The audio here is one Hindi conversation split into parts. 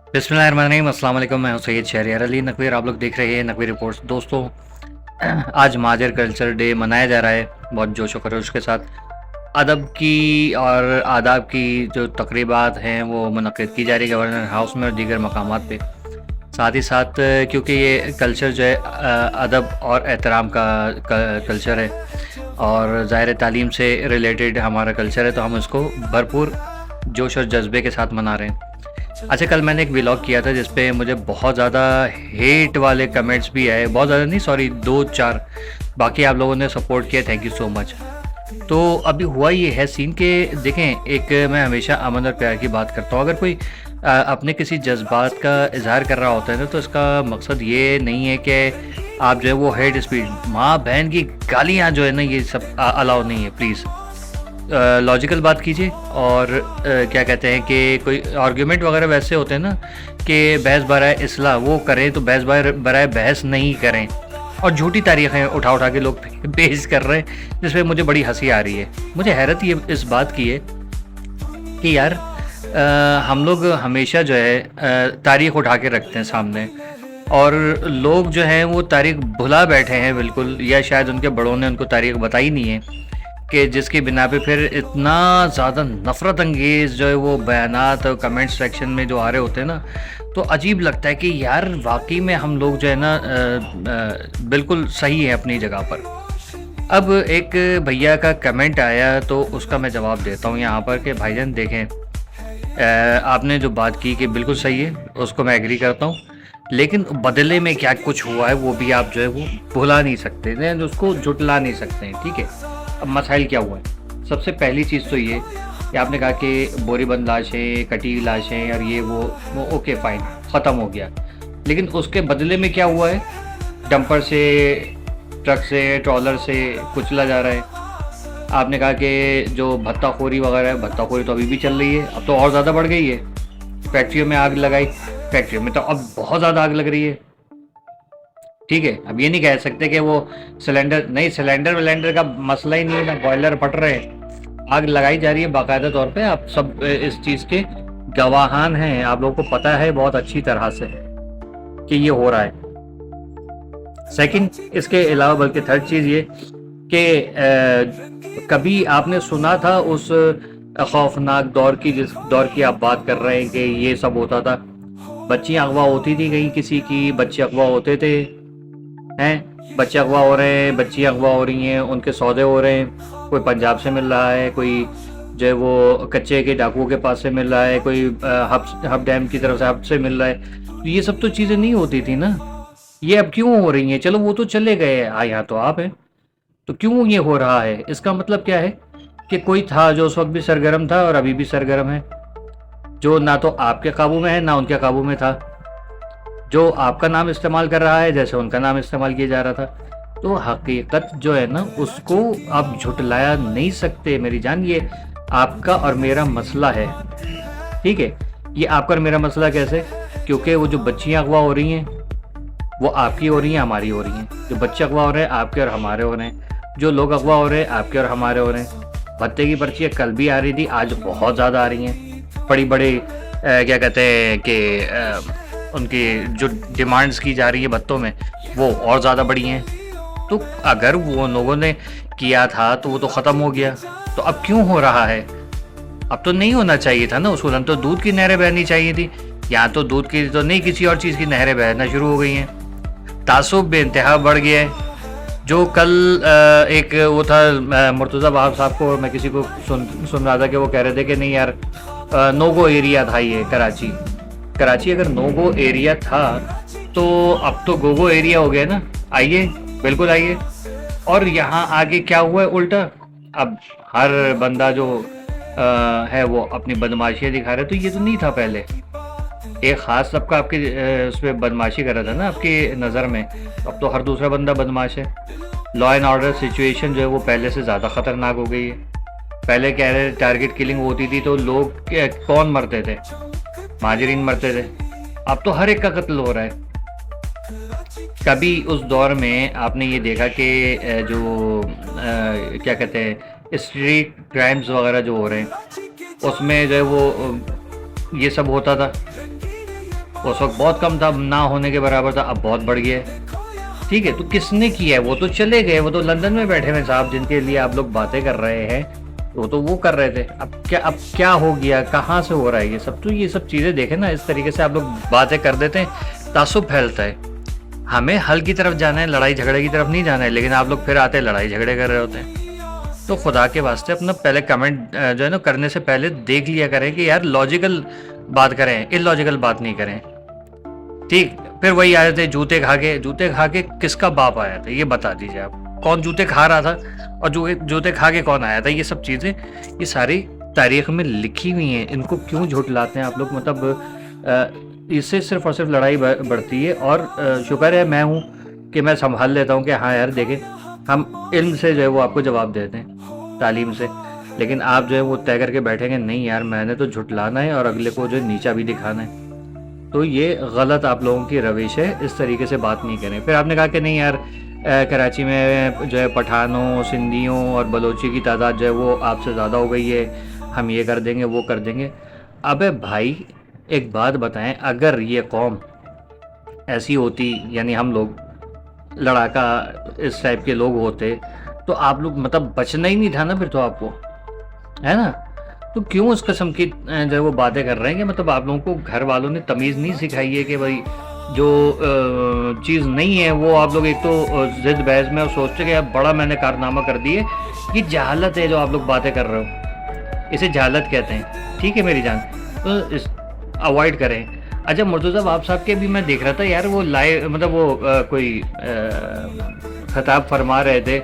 बिस्मिल्लाहिर्रहमानिर्रहीम, अस्सलाम वालेकुम। मैं हूं सैयद शहरियार अली नकवीर। आप लोग देख रहे हैं नकवी रिपोर्ट्स। दोस्तों, आज महाजर कल्चर डे मनाया जा रहा है बहुत जोश व खरोश के साथ। अदब की और आदाब की जो तकरीबात हैं वो मुनक़्क़िद की जा रही है गवर्नर हाउस में और दीगर मकामात पे। साथ ही साथ क्योंकि ये कल्चर जो है अदब और एहतराम का कल्चर है और ज़ाहिर तालीम से रिलेटेड हमारा कल्चर है, तो हम इसको भरपूर जोश और जज्बे के साथ मना रहे हैं। अच्छा, कल मैंने एक व्लॉग किया था जिस पे मुझे बहुत ज़्यादा हेट वाले कमेंट्स भी आए, बहुत ज़्यादा नहीं, सॉरी 2-4। बाकी आप लोगों ने सपोर्ट किया, थैंक यू सो मच। तो अभी हुआ ये है सीन के, देखें, एक मैं हमेशा अमन और प्यार की बात करता हूँ। अगर कोई अपने किसी जज्बात का इजहार कर रहा होता है ना, तो इसका मकसद ये नहीं है कि आप जो है वो हेट स्पीच, माँ बहन की गालियाँ जो है ना, ये सब अलाउ नहीं है। प्लीज़ लॉजिकल बात कीजिए। और क्या कहते हैं कि कोई आर्ग्यूमेंट वगैरह वैसे होते हैं ना कि बहस बराए इसलाह वो करें, तो बहस बराए बहस नहीं करें। और झूठी तारीखें उठा उठा के लोग पेश कर रहे हैं, जिस पे मुझे बड़ी हंसी आ रही है। मुझे हैरत ये इस बात की है कि यार हम लोग हमेशा जो है तारीख उठा के रखते हैं सामने, और लोग जो हैं वो तारीख भुला बैठे हैं बिल्कुल, या शायद उनके बड़ों ने उनको तारीख बताई नहीं है, कि जिसकी बिना पे फिर इतना ज़्यादा नफ़रत अंगेज़ जो है वो बयानात और कमेंट सेक्शन में जो आ रहे होते हैं ना, तो अजीब लगता है कि यार वाकई में हम लोग जो है ना बिल्कुल सही है अपनी जगह पर। अब एक भैया का कमेंट आया तो उसका मैं जवाब देता हूँ यहाँ पर कि भाईजान देखें, आपने जो बात की कि बिल्कुल सही है, उसको मैं एग्री करता हूँ, लेकिन बदले में क्या कुछ हुआ है वो भी आप जो है वो भुला नहीं सकते हैं, उसको जुटला नहीं सकते हैं। ठीक है, अब मसाइल क्या हुआ है? सबसे पहली चीज़ तो ये कि आपने कहा कि बोरीबंद लाशें, कटी हुई लाशें और ये वो ओके फाइन, ख़त्म हो गया। लेकिन उसके बदले में क्या हुआ है? डंपर से, ट्रक से, ट्रॉलर से कुचला जा रहा है। आपने कहा कि जो भत्ताखोरी वगैरह है, भत्ताखोरी तो अभी भी चल रही है, अब तो और ज़्यादा बढ़ गई है। फैक्ट्रियों में आग लगाई, फैक्ट्रियों में तो अब बहुत ज़्यादा आग लग रही है। ठीक है, अब ये नहीं कह सकते कि वो सिलेंडर नहीं, सिलेंडर विलेंडर का मसला ही नहीं है ना, बॉयलर फट रहे हैं, आग लगाई जा रही है बाकायदा तौर पे। आप सब इस चीज़ के गवाहान हैं, आप लोगों को पता है बहुत अच्छी तरह से कि ये हो रहा है। सेकंड, इसके अलावा बल्कि थर्ड चीज़ ये कि कभी आपने सुना था उस खौफनाक दौर की, जिस दौर की आप बात कर रहे हैं कि ये सब होता था? बच्चियां अगवा होती थी कहीं किसी की, बच्चे अगवा होते थे, हैं बच्चे अगवा हो रहे हैं, बच्चियां अगवा हो रही हैं, उनके सौदे हो रहे हैं। कोई पंजाब से मिल रहा है, कोई जो है वो कच्चे के डाकुओं के पास से मिल रहा है, कोई हब डैम की तरफ से हब से मिल रहा है। तो ये सब तो चीज़ें नहीं होती थी ना, ये अब क्यों हो रही हैं? चलो वो तो चले गए, यहाँ तो आप हैं, तो क्यों ये हो रहा है? इसका मतलब क्या है कि कोई था जो उस वक्त भी सरगर्म था और अभी भी सरगर्म है, जो ना तो आपके काबू में है ना उनके काबू में था, जो आपका नाम इस्तेमाल कर रहा है जैसे उनका नाम इस्तेमाल किया जा रहा था। तो हकीकत जो है ना, उसको आप झुटलाया नहीं सकते मेरी जान। ये आपका और मेरा मसला है। ठीक है, ये आपका और मेरा मसला कैसे? क्योंकि वो जो बच्चियां अगवा हो रही हैं वो आपकी हो रही हैं, हमारी हो रही हैं। जो बच्चे अगवा हो रहे हैं आपके और हमारे हो रहे हैं। जो लोग अगवा हो रहे हैं आपके और हमारे हो रहे हैं। भत्ते की पर्चियाँ कल भी आ रही थी, आज बहुत ज़्यादा आ रही हैं। बड़ी बड़ी क्या कहते हैं कि उनकी जो डिमांड्स की जा रही है भत्तों में, वो और ज़्यादा बड़ी हैं। तो अगर वो लोगों ने किया था तो वो तो ख़त्म हो गया, तो अब क्यों हो रहा है? अब तो नहीं होना चाहिए था ना। उसूलन तो दूध की नहरें बहनी चाहिए थी, यहाँ तो दूध की तो नहीं, किसी और चीज़ की नहरें बहना शुरू हो गई हैं। तासुब बेइंतहा बढ़ गया है। जो कल एक वो था मुर्तज़ा वहाब साहब को, मैं किसी को सुन रहा था कि वो कह रहे थे कि नहीं यार, नो गो एरिया था ये कराची अगर नो गो एरिया था तो अब तो गो गो एरिया हो गया ना। आइए, बिल्कुल आइए। और यहाँ आगे क्या हुआ है उल्टा, अब हर बंदा जो है वो अपनी बदमाशियाँ दिखा रहा है। तो ये तो नहीं था पहले, एक ख़ास सबका आपके उस पर बदमाशी कर रहा था ना आपकी नज़र में। अब तो हर दूसरा बंदा बदमाश है। लॉ एंड ऑर्डर सिचुएशन जो है वो पहले से ज़्यादा ख़तरनाक हो गई है। पहले कह रहे टारगेट किलिंग होती थी तो लोग कौन मरते थे? माजरीन मरते थे। अब तो हर एक का कत्ल हो रहा है। कभी उस दौर में आपने ये देखा कि जो क्या कहते हैं स्ट्रीट क्राइम्स वगैरह जो हो रहे हैं, उसमें जो है वो ये सब होता था? उस वक्त बहुत कम था, ना होने के बराबर था, अब बहुत बढ़ गया है। ठीक है, तो किसने किया है? वो तो चले गए, वो तो लंदन में बैठे हुए साहब, जिनके लिए आप लोग बातें कर रहे हैं, वो तो वो कर रहे थे। अब क्या हो गया, कहाँ से हो रहा है ये सब? तो ये सब चीज़ें देखें ना, इस तरीके से आप लोग बातें कर देते हैं, तासुब फैलता है। हमें हल की तरफ जाना है, लड़ाई झगड़े की तरफ नहीं जाना है, लेकिन आप लोग फिर आते लड़ाई झगड़े कर रहे होते हैं। तो खुदा के वास्ते अपना पहले कमेंट जो है ना करने से पहले देख लिया करें कि यार लॉजिकल बात करें, इलॉजिकल बात नहीं करें। ठीक, फिर वही आए थे जूते खा के किसका बाप आया था ये बता दीजिए आप, कौन जूते खा रहा था और जूते खा के कौन आया था? ये सब चीज़ें ये सारी तारीख में लिखी हुई हैं, इनको क्यों झुठलाते हैं आप लोग? मतलब इससे सिर्फ और सिर्फ लड़ाई बढ़ती है। और शुक्र है मैं हूँ कि मैं संभाल लेता हूँ कि हाँ यार देखें, हम इल्म से जो है वो आपको जवाब देते हैं, तालीम से। लेकिन आप जो है वो तय करके बैठेंगे नहीं यार मैंने तो झुठलाना है और अगले को जो नीचा भी दिखाना है, तो ये गलत आप लोगों की रविश है। इस तरीके से बात नहीं करें। फिर आपने कहा कि नहीं यार कराची में जो है पठानों, सिंधियों और बलोची की तादाद जो है वो आपसे ज़्यादा हो गई है, हम ये कर देंगे वो कर देंगे। अबे भाई एक बात बताएं, अगर ये कौम ऐसी होती, यानी हम लोग लड़ाका इस टाइप के लोग होते, तो आप लोग मतलब बचना ही नहीं था ना फिर तो आपको, है ना? तो क्यों उस किस्म की जो है वो बातें कर रहे हैं कि मतलब आप लोगों को घर वालों ने तमीज़ नहीं सिखाई है कि भाई जो चीज़ नहीं है वो आप लोग एक तो जिद बहस में और सोचते कि यार बड़ा मैंने कारनामा कर दिए। ये जहालत है जो आप लोग बातें कर रहे हो, इसे जहालत कहते हैं। ठीक है मेरी जान, तो इस अवॉइड करें। अच्छा मुर्तज़ा वहाब साहब के भी मैं देख रहा था यार, वो लाइव मतलब वो कोई खिताब फरमा रहे थे,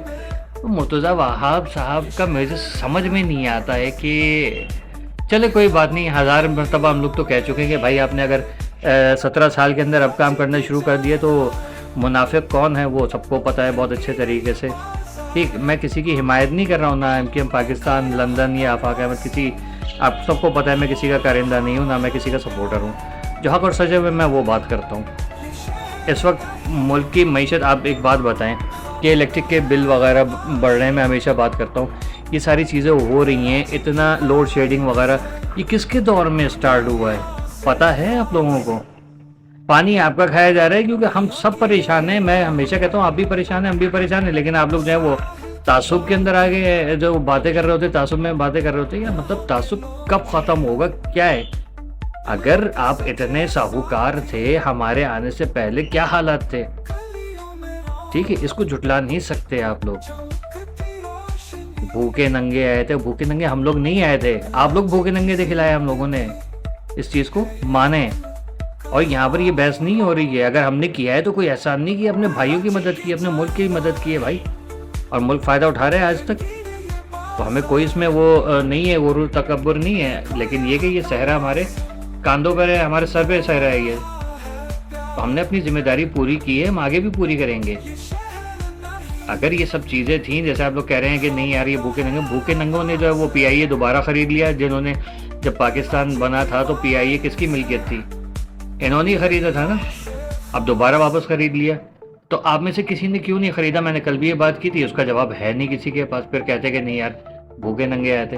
तो मुर्तज़ा वहाब साहब का मुझे समझ में नहीं आता है कि चले कोई बात नहीं, 1000 मरतबा हम लोग तो कह चुके हैं कि भाई आपने अगर 17 साल के अंदर अब काम करना शुरू कर दिया तो मुनाफिक कौन है वो सबको पता है बहुत अच्छे तरीके से। ठीक, मैं किसी की हिमायत नहीं कर रहा हूँ, ना MKM पाकिस्तान, लंदन या आफाक अहमद, किसी आप सबको पता है मैं किसी का कारिंदा नहीं हूँ, ना मैं किसी का सपोर्टर हूँ। जो हक और सच है मैं वो बात करता हूँ। इस वक्त मुल्क की मईशत, आप एक बात बताएं कि इलेक्ट्रिक के बिल वगैरह बढ़ रहे हैं, मैं हमेशा बात करता हूँ ये सारी चीज़ें हो रही हैं, इतना लोड शेडिंग वगैरह, ये किसके दौर में स्टार्ट हुआ है पता है आप लोगों को? पानी आपका खाया जा रहा है क्योंकि हम सब परेशान हैं। मैं हमेशा कहता हूँ आप भी परेशान हैं, हम भी परेशान हैं, लेकिन आप लोग जो है वो तासुब के अंदर आगे जो बातें कर रहे होते, तासुब में बातें कर रहे होते। या मतलब तासुब कब ख़त्म होगा, क्या है? अगर आप इतने साहूकार थे हमारे आने से पहले, क्या हालात थे? ठीक है, इसको झुटला नहीं सकते आप लोग। भूखे नंगे आए थे, भूखे नंगे हम लोग नहीं आए थे, आप लोग भूखे नंगे दिखलाए हम लोगों ने, इस चीज़ को माने। और यहाँ पर ये बहस नहीं हो रही है, अगर हमने किया है तो कोई एहसान नहीं किया, अपने भाइयों की मदद की, अपने मुल्क की मदद की है भाई, और मुल्क फ़ायदा उठा रहा है आज तक। तो हमें कोई इसमें वो नहीं है, वो तकब्बुर नहीं है, लेकिन ये कि ये सहरा हमारे कांधों पर है, हमारे सर पे सहरा है ये, तो हमने अपनी जिम्मेदारी पूरी की है, हम आगे भी पूरी करेंगे। अगर ये सब चीज़ें थी जैसे आप लोग कह रहे हैं कि नहीं यार ये भूखे नंगों ने जो है वो PIA दोबारा ख़रीद लिया, जिन्होंने जब पाकिस्तान बना था तो PIA किसकी मिल्कियत थी? इन्होंने ही ख़रीदा था ना, अब दोबारा वापस ख़रीद लिया। तो आप में से किसी ने क्यों नहीं ख़रीदा? मैंने कल भी ये बात की थी, उसका जवाब है नहीं किसी के पास। फिर कहते कि नहीं यार भूखे नंगे आए थे।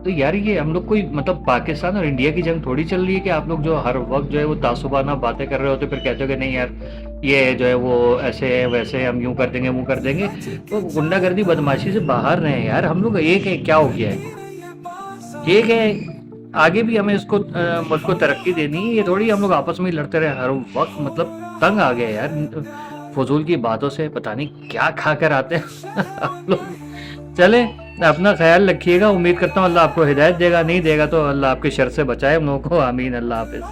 तो यार ये हम लोग कोई मतलब पाकिस्तान और इंडिया की जंग थोड़ी चल रही है कि आप लोग जो हर वक्त जो है वो तासुबाना बातें कर रहे होते, फिर कहते हो कि नहीं यार ये जो है वो ऐसे है वैसे है, हम यूँ कर देंगे वो कर देंगे। तो गुंडागर्दी बदमाशी से बाहर रहे यार, हम लोग एक है, क्या हो गया है? एक है, आगे भी हमें इसको मुल्क को तरक्की देनी है, ये थोड़ी हम लोग आपस में ही लड़ते रहे हर वक्त। मतलब तंग आ गए यार फजूल की बातों से, पता नहीं क्या खा कर आते हैं आप लोग। चले अपना ख्याल रखिएगा, उम्मीद करता हूँ अल्लाह आपको हिदायत देगा, नहीं देगा तो अल्लाह आपके शर से बचाए हम लोगों को। आमीन। अल्लाह हाफिज़।